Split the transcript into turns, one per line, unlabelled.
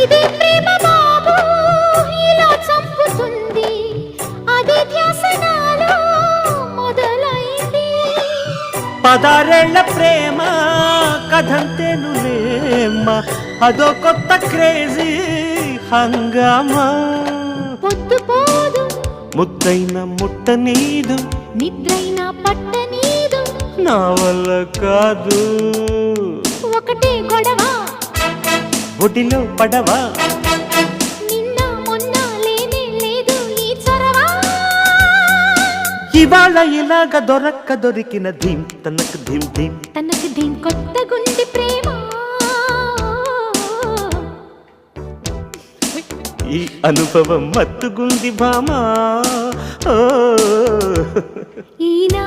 ఇదే ప్రేమ బాబు ఇలా చంపుతుంది, అదే ధ్యాస నాలో మొదలైంది.
16 ప్రేమ కథంతేనులేమ్మ, అదో కొత్త క్రేజీ హంగామా.
పొద్దు పోదు
ముద్దైన ముట్ట నీదు,
నిద్రైన పట్ట నీదు,
నా వల్ల కాదు.
ఒకటే గొడవ
ఒడిలో పడవా,
నిన్న మొన్న లేనే లేదు ఈ చొరవ.
ఇవాళ ఇలాగ దొరికిన ధీం తనకు ధీం ధీం.
తనకు దీని కొత్త గుండి ప్రేమ.
ఈ అనుభవం మత్తుగుంది భామా.
ఈనా